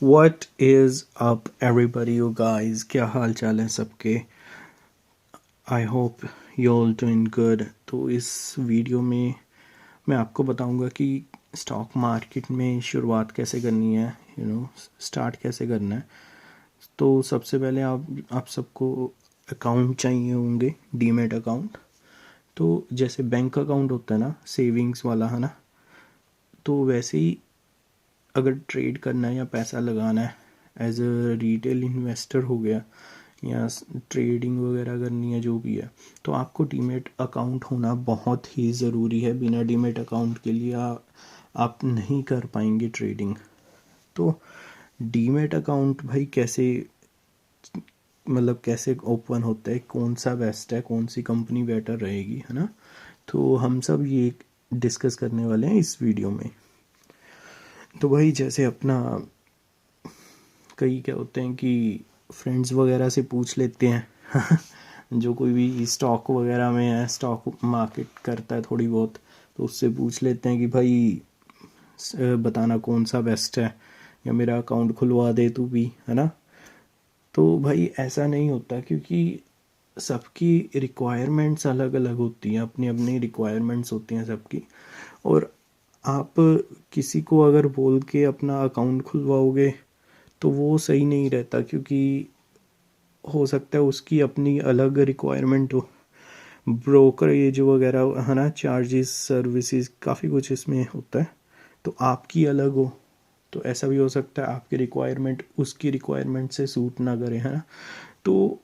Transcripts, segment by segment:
What is up everybody you guys, क्या हाल चाल है सबके। I hope you all doing good. तो इस वीडियो में मैं आपको बताऊंगा कि स्टॉक मार्केट में शुरुआत कैसे करनी है, स्टार्ट कैसे करना है। तो सबसे पहले आप सबको अकाउंट चाहिए होंगे, डीमेट अकाउंट। तो जैसे बैंक अकाउंट होता है ना, सेविंग्स वाला, है ना, तो वैसे ही अगर ट्रेड करना है या पैसा लगाना है एज अ रिटेल इन्वेस्टर हो गया, या ट्रेडिंग वगैरह करनी है जो भी है, तो आपको डीमेट अकाउंट होना बहुत ही ज़रूरी है। बिना डीमेट अकाउंट के लिए आप नहीं कर पाएंगे ट्रेडिंग। तो डीमेट अकाउंट भाई कैसे, मतलब कैसे ओपन होता है, कौन सा बेस्ट है, कौन सी कंपनी बेटर रहेगी, है ना। तो हम सब ये डिस्कस करने वाले हैं इस वीडियो में। तो भाई जैसे अपना कई क्या होते हैं कि फ्रेंड्स वगैरह से पूछ लेते हैं जो कोई भी स्टॉक वगैरह में है, स्टॉक मार्केट करता है थोड़ी बहुत, तो उससे पूछ लेते हैं कि भाई बताना कौन सा बेस्ट है, या मेरा अकाउंट खुलवा दे तू भी, है ना। तो भाई ऐसा नहीं होता, क्योंकि सबकी रिक्वायरमेंट्स अलग अलग होती हैं, अपनी अपनी रिक्वायरमेंट्स होती हैं सबकी। और आप किसी को अगर बोल के अपना अकाउंट खुलवाओगे तो वो सही नहीं रहता, क्योंकि हो सकता है उसकी अपनी अलग रिक्वायरमेंट हो, ब्रोकरेज वगैरह, है ना, चार्जेस, सर्विसेज, काफ़ी कुछ इसमें होता है। तो आपकी अलग हो, तो ऐसा भी हो सकता है आपकी रिक्वायरमेंट उसकी रिक्वायरमेंट से सूट ना करे, है ना। तो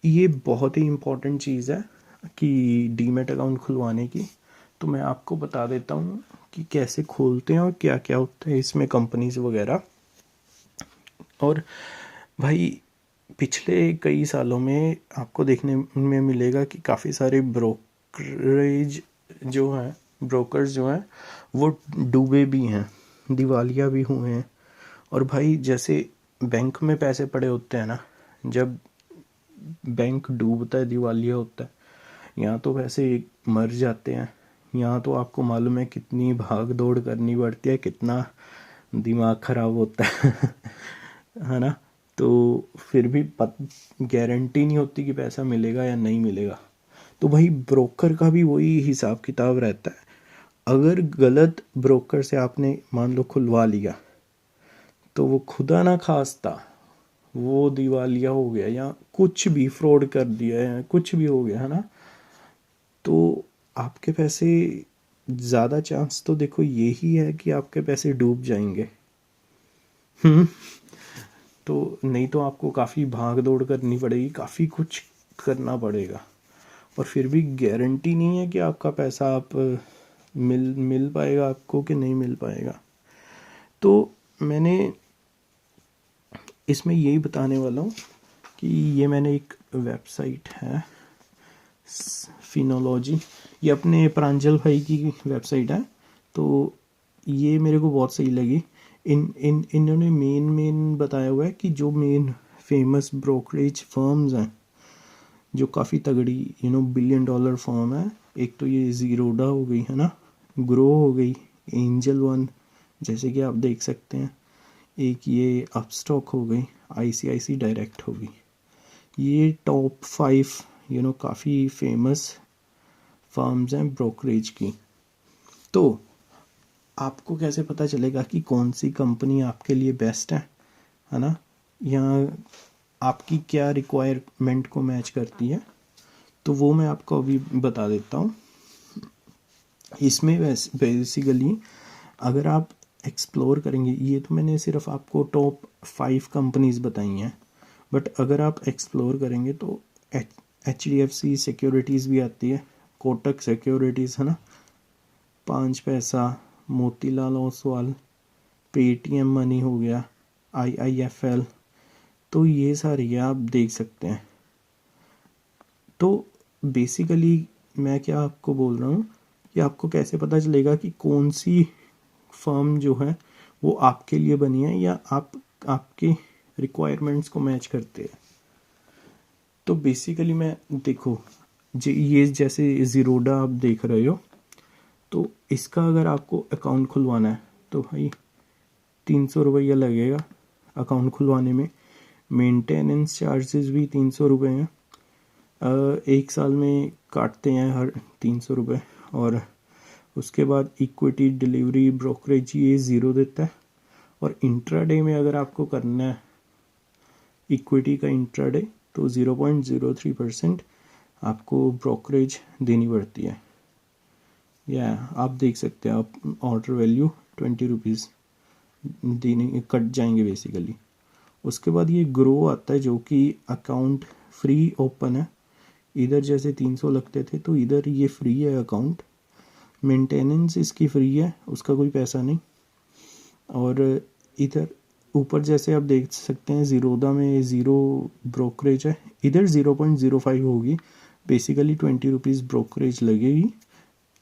ये बहुत ही इम्पोर्टेंट चीज़ है कि डीमेट अकाउंट खुलवाने की। तो मैं आपको बता देता हूँ कि कैसे खोलते हैं और क्या क्या होता है इसमें, कंपनीज वगैरह। और भाई पिछले कई सालों में आपको देखने में मिलेगा कि काफ़ी सारे ब्रोकरेज जो हैं, ब्रोकर्स जो हैं, वो डूबे भी हैं, दिवालिया भी हुए हैं। और भाई जैसे बैंक में पैसे पड़े होते हैं ना, जब बैंक डूबता है, दिवालिया होता है, यहाँ तो वैसे मर जाते हैं। यहाँ तो आपको मालूम है कितनी भाग दौड़ करनी पड़ती है, कितना दिमाग खराब होता है है ना। तो फिर भी गारंटी नहीं होती कि पैसा मिलेगा या नहीं मिलेगा। तो भाई ब्रोकर का भी वही हिसाब किताब रहता है। अगर गलत ब्रोकर से आपने मान लो खुलवा लिया, तो वो खुदा ना खास्ता वो दिवालिया हो गया, या कुछ भी फ्रॉड कर दिया है, कुछ भी हो गया, है ना, तो आपके पैसे, ज़्यादा चांस तो देखो यही है कि आपके पैसे डूब जाएंगे। तो नहीं तो आपको काफ़ी भाग दौड़ करनी पड़ेगी, काफ़ी कुछ करना पड़ेगा, और फिर भी गारंटी नहीं है कि आपका पैसा आप मिल पाएगा आपको कि नहीं मिल पाएगा। तो मैंने इसमें यही बताने वाला हूँ कि ये मैंने एक वेबसाइट है फिनोलॉजी, ये अपने प्रांजल भाई की वेबसाइट है। तो ये मेरे को बहुत सही लगी। इन्होंने मेन बताया हुआ है कि जो मेन फेमस ब्रोकरेज फर्म्स हैं, जो काफ़ी तगड़ी बिलियन डॉलर फर्म है। एक तो ये ज़ीरोडा हो गई, है ना, ग्रो हो गई, एंजल वन, जैसे कि आप देख सकते हैं, एक ये अपस्टॉक हो गई, आईसीआईसी डायरेक्ट हो गई। ये टॉप 5 काफ़ी फेमस फर्म्स हैं ब्रोकरेज की। तो आपको कैसे पता चलेगा कि कौन सी कंपनी आपके लिए बेस्ट है ना, या आपकी क्या रिक्वायरमेंट को मैच करती है, तो वो मैं आपको अभी बता देता हूँ। इसमें बेसिकली अगर आप एक्सप्लोर करेंगे, ये तो मैंने सिर्फ आपको टॉप 5 कंपनीज बताई हैं, बट अगर आप एक्सप्लोर करेंगे तो HDFC सिक्योरिटीज़ भी आती है, कोटक सिक्योरिटीज़, है ना, 5 पैसा, मोतीलाल ओसवाल, पेटीएम मनी हो गया, IIFL, तो ये सारी आप देख सकते हैं। तो बेसिकली मैं क्या आपको बोल रहा हूँ कि आपको कैसे पता चलेगा कि कौन सी फर्म जो है वो आपके लिए बनी है, या आपके रिक्वायरमेंट्स को मैच करते हैं। तो बेसिकली मैं देखो, ये जैसे ज़ीरोडा आप देख रहे हो, तो इसका अगर आपको अकाउंट खुलवाना है तो भाई ₹300 लगेगा अकाउंट खुलवाने में। मेंटेनेंस चार्जेस भी ₹300 हैं। 1 साल में काटते हैं हर ₹300। और उसके बाद इक्विटी, डिलीवरी, ब्रोकरेज ये ज़ीरो देता है। और इंट्राडे में अगर आपको करना है इक्विटी का इंट्राडे तो 0.03% आपको ब्रोकरेज देनी पड़ती है। या आप देख सकते हैं, आप ऑर्डर वैल्यू ₹20 देने कट जाएंगे बेसिकली। उसके बाद ये ग्रो आता है जो कि अकाउंट फ्री ओपन है। इधर जैसे 300 लगते थे तो इधर ये फ्री है अकाउंट। मेंटेनेंस इसकी फ्री है, उसका कोई पैसा नहीं। और इधर ऊपर जैसे आप देख सकते हैं ज़ीरोदा में ज़ीरो ब्रोकरेज है, इधर 0.05 होगी। बेसिकली ₹20 ब्रोकरेज लगेगी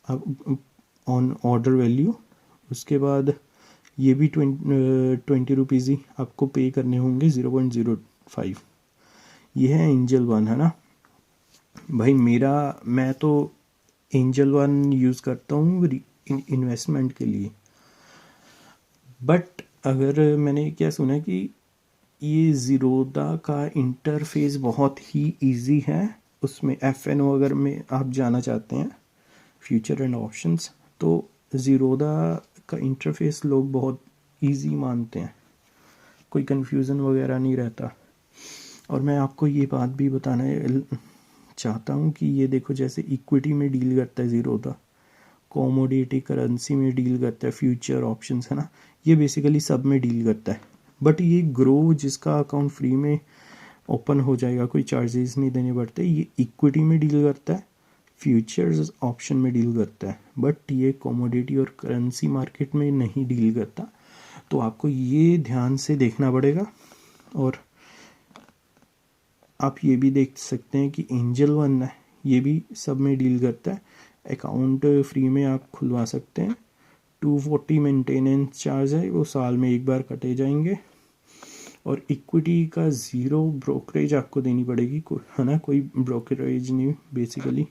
अब ऑन ऑर्डर वैल्यू। उसके बाद ये भी ₹20 ही आपको पे करने होंगे, 0.05। ये है एंजल वन, है ना भाई। मैं तो एंजल वन यूज़ करता हूँ इन्वेस्टमेंट के लिए। बट अगर मैंने क्या सुना कि ये ज़ीरोदा का इंटरफेस बहुत ही इजी है। उसमें FNO अगर में आप जाना चाहते हैं, फ्यूचर एंड ऑप्शंस, तो ज़ीरोदा का इंटरफेस लोग बहुत इजी मानते हैं, कोई कन्फ्यूज़न वगैरह नहीं रहता। और मैं आपको ये बात भी बताना चाहता हूँ कि ये देखो जैसे इक्विटी में डील करता है ज़ीरोदा, कॉमोडिटी करेंसी में डील करता है, फ्यूचर ऑप्शंस, है ना, ये बेसिकली सब में डील करता है। बट ये ग्रो जिसका अकाउंट फ्री में ओपन हो जाएगा, कोई चार्जेस नहीं देने पड़ते, ये इक्विटी में डील करता है, फ्यूचर्स ऑप्शन में डील करता है। बट ये कॉमोडिटी और करेंसी मार्केट में नहीं डील करता। तो आपको ये ध्यान से देखना पड़ेगा। और आप ये भी देख सकते हैं कि एंजल वन है, ये भी सब में डील करता है। अकाउंट फ्री में आप खुलवा सकते हैं। 240 मेंटेनेंस चार्ज है, वो साल में एक बार कटे जाएंगे। और इक्विटी का ज़ीरो ब्रोकरेज आपको देनी पड़ेगी, है ना, कोई ब्रोकरेज नहीं बेसिकली।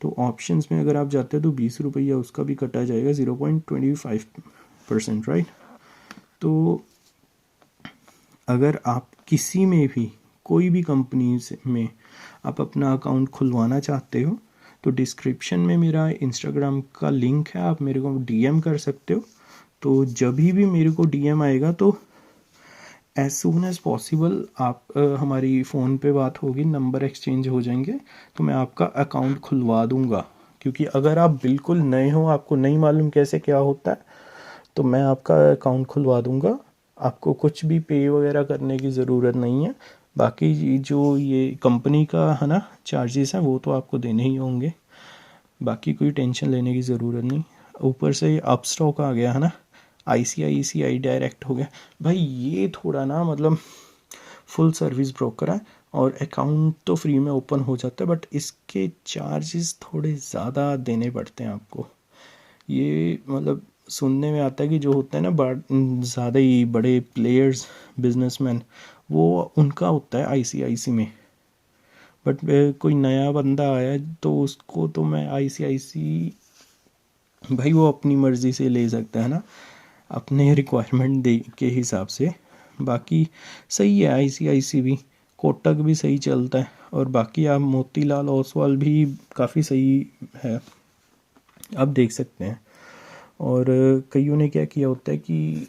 तो ऑप्शंस में अगर आप जाते हैं तो ₹20 उसका भी कटा जाएगा, 0.25%, राइट। तो अगर आप किसी में भी कोई भी कंपनी में आप अपना अकाउंट खुलवाना चाहते हो तो डिस्क्रिप्शन में मेरा इंस्टाग्राम का लिंक है, आप मेरे को DM कर सकते हो। तो जब भी मेरे को DM आएगा तो एज सून एज पॉसिबल आप हमारी फ़ोन पे बात होगी, नंबर एक्सचेंज हो जाएंगे, तो मैं आपका अकाउंट खुलवा दूंगा। क्योंकि अगर आप बिल्कुल नए हो, आपको नहीं मालूम कैसे क्या होता है, तो मैं आपका अकाउंट खुलवा दूंगा। आपको कुछ भी पे वगैरह करने की ज़रूरत नहीं है। बाकी जो ये कंपनी का है ना चार्जेस हैं वो तो आपको देने ही होंगे, बाकी कोई टेंशन लेने की ज़रूरत नहीं। ऊपर से अप स्टॉक आ गया है ना, ICICI डायरेक्ट हो गया भाई। ये थोड़ा ना मतलब फुल सर्विस ब्रोकर है और अकाउंट तो फ्री में ओपन हो जाता है, बट इसके चार्जेस थोड़े ज़्यादा देने पड़ते हैं आपको। ये मतलब सुनने में आता है कि जो होता है ना ज़्यादा ही बड़े प्लेयर्स, बिजनेसमैन, वो उनका होता है ICICI में। बट कोई नया बंदा आया तो उसको तो मैं ICICI, भाई वो अपनी मर्ज़ी से ले सकता है ना, अपने रिक्वायरमेंट दे के हिसाब से। बाकी सही है ICICI भी, कोटक भी सही चलता है। और बाकी आप मोतीलाल ओसवाल भी काफ़ी सही है, आप देख सकते हैं। और कईयों ने क्या किया होता है कि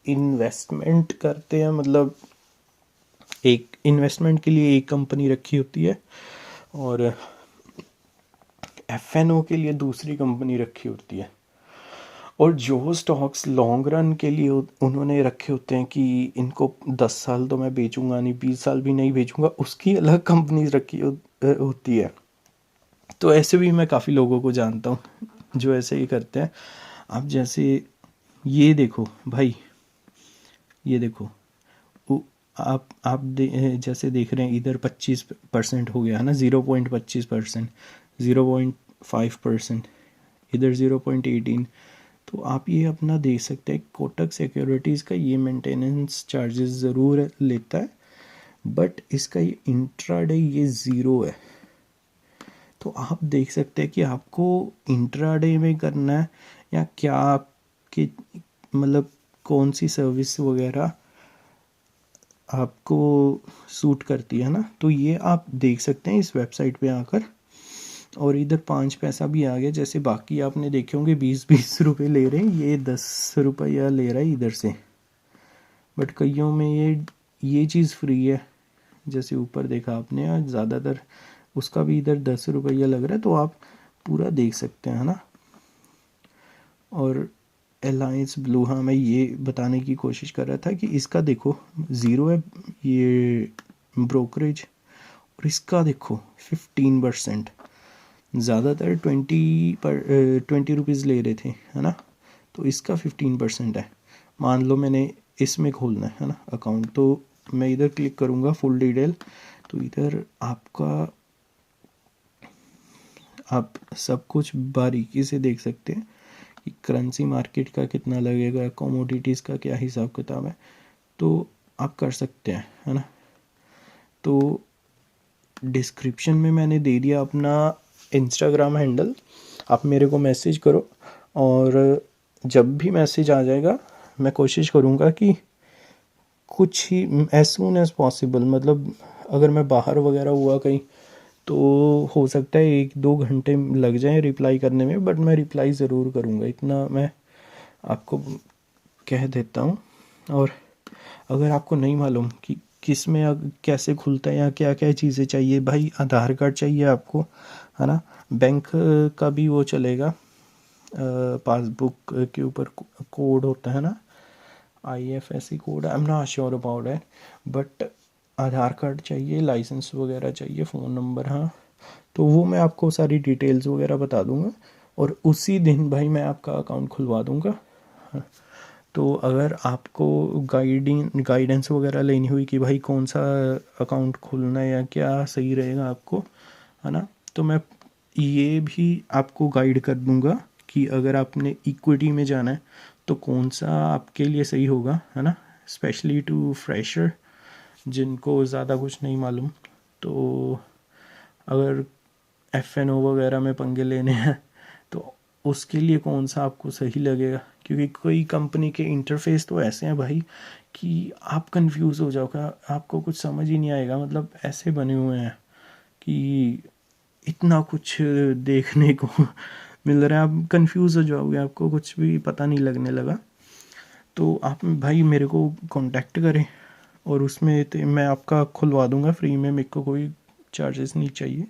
इन्वेस्टमेंट करते हैं, मतलब एक इन्वेस्टमेंट के लिए एक कंपनी रखी होती है और FNO के लिए दूसरी कंपनी रखी होती है। और जो स्टॉक्स लॉन्ग रन के लिए उन्होंने रखे होते हैं कि इनको 10 साल तो मैं बेचूंगा नहीं, 20 साल भी नहीं बेचूंगा, उसकी अलग कंपनीज रखी होती है। तो ऐसे भी मैं काफ़ी लोगों को जानता हूँ जो ऐसे ही करते हैं। आप जैसे ये देखो भाई, ये देखो जैसे देख रहे हैं इधर 25% हो गया है ना, 0.25%, 0.5%, इधर 0.18। तो आप ये अपना देख सकते हैं कोटक सिक्योरिटीज़ का ये मेंटेनेंस चार्जेस ज़रूर लेता है, बट इसका ये इंट्राडे ये ज़ीरो है। तो आप देख सकते हैं कि आपको इंट्राडे में करना है या क्या, आपके मतलब कौन सी सर्विस वगैरह आपको सूट करती है ना, तो ये आप देख सकते हैं इस वेबसाइट पे आकर। और इधर 5 पैसा भी आ गया, जैसे बाकी आपने देखे होंगे 20-20 रुपये ले रहे हैं, ये 10 रुपया ले रहा है इधर से। बट कईयों में ये चीज़ फ्री है, जैसे ऊपर देखा आपने, आज ज़्यादातर उसका भी इधर 10 रुपया लग रहा है, तो आप पूरा देख सकते हैं ना। और अलायंस ब्लू, हाँ मैं ये बताने की कोशिश कर रहा था कि इसका देखो 0 है ये ब्रोकरेज, और इसका देखो 15%। ज़्यादातर 20 रुपीज़ ले रहे थे, है ना, तो इसका 15% है। मान लो मैंने इसमें खोलना है ना अकाउंट, तो मैं इधर क्लिक करूँगा फुल डिटेल, तो इधर आप सब कुछ बारीकी से देख सकते हैं कि करेंसी मार्केट का कितना लगेगा, कमोडिटीज़ का क्या हिसाब किताब है, तो आप कर सकते हैं, है ना। तो डिस्क्रिप्शन में मैंने दे दिया अपना इंस्टाग्राम हैंडल, आप मेरे को मैसेज करो, और जब भी मैसेज आ जाएगा मैं कोशिश करूँगा कि कुछ ही एज सून एज़ पॉसिबल, मतलब अगर मैं बाहर वगैरह हुआ कहीं तो हो सकता है 1-2 घंटे लग जाएं रिप्लाई करने में, बट मैं रिप्लाई ज़रूर करूँगा, इतना मैं आपको कह देता हूँ। और अगर आपको नहीं मालूम कि किस में कैसे खुलता है या क्या क्या चीज़ें चाहिए, भाई आधार कार्ड चाहिए आपको, है ना, बैंक का भी वो चलेगा, पासबुक के ऊपर कोड होता है ना, IFSC code, I am not sure about it, but Aadhaar card चाहिए, लाइसेंस वगैरह चाहिए, फ़ोन नंबर, हाँ, तो वो मैं आपको सारी डिटेल्स वगैरह बता दूंगा, और उसी दिन भाई मैं आपका अकाउंट खुलवा दूंगा। तो अगर आपको गाइडेंस वगैरह लेनी हुई कि भाई कौन सा अकाउंट खोलना है या क्या सही रहेगा आपको, है ना, तो मैं ये भी आपको गाइड कर दूंगा कि अगर आपने इक्विटी में जाना है तो कौन सा आपके लिए सही होगा, है ना, स्पेशली टू फ्रेशर जिनको ज़्यादा कुछ नहीं मालूम। तो अगर FNO वगैरह में पंगे लेने हैं तो उसके लिए कौन सा आपको सही लगेगा, क्योंकि कोई कंपनी के इंटरफेस तो ऐसे हैं भाई कि आप कंफ्यूज हो जाओगे, आपको कुछ समझ ही नहीं आएगा, मतलब ऐसे बने हुए हैं कि इतना कुछ देखने को मिल रहा है, आप कंफ्यूज हो जाओगे, आपको कुछ भी पता नहीं लगने लगा। तो आप भाई मेरे को कांटेक्ट करें, और उसमें मैं आपका खुलवा दूंगा फ्री में, मेरे को कोई चार्जेस नहीं चाहिए,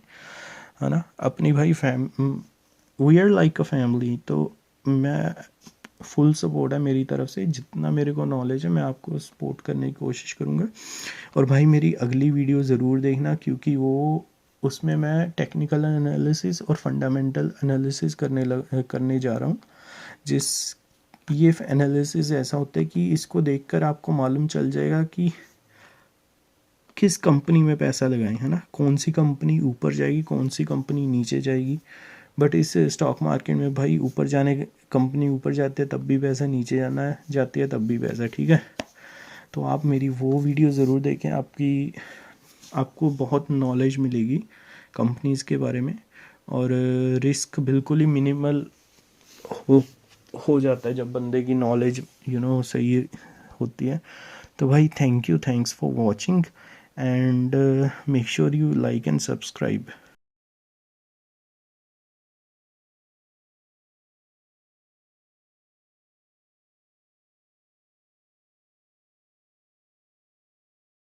है ना। अपनी भाई we are like a family, तो मैं फुल सपोर्ट है मेरी तरफ से, जितना मेरे को नॉलेज है मैं आपको सपोर्ट करने की कोशिश करूँगा। और भाई मेरी अगली वीडियो ज़रूर देखना, क्योंकि वो उसमें मैं टेक्निकल एनालिसिस और फंडामेंटल एनालिसिस करने जा रहा हूँ, ये एनालिसिस ऐसा होता है कि इसको देखकर आपको मालूम चल जाएगा कि किस कंपनी में पैसा लगाएं, है ना, कौन सी कंपनी ऊपर जाएगी, कौन सी कंपनी नीचे जाएगी। बट इस स्टॉक मार्केट में भाई ऊपर जाने कंपनी ऊपर जाती है तब भी पैसा, नीचे जाती है तब भी पैसा, ठीक है। तो आप मेरी वो वीडियो ज़रूर देखें, आपको बहुत नॉलेज मिलेगी कंपनीज़ के बारे में, और रिस्क बिल्कुल ही मिनिमल हो जाता है जब बंदे की नॉलेज सही होती है। तो भाई thanks for watching, and make sure you like and subscribe.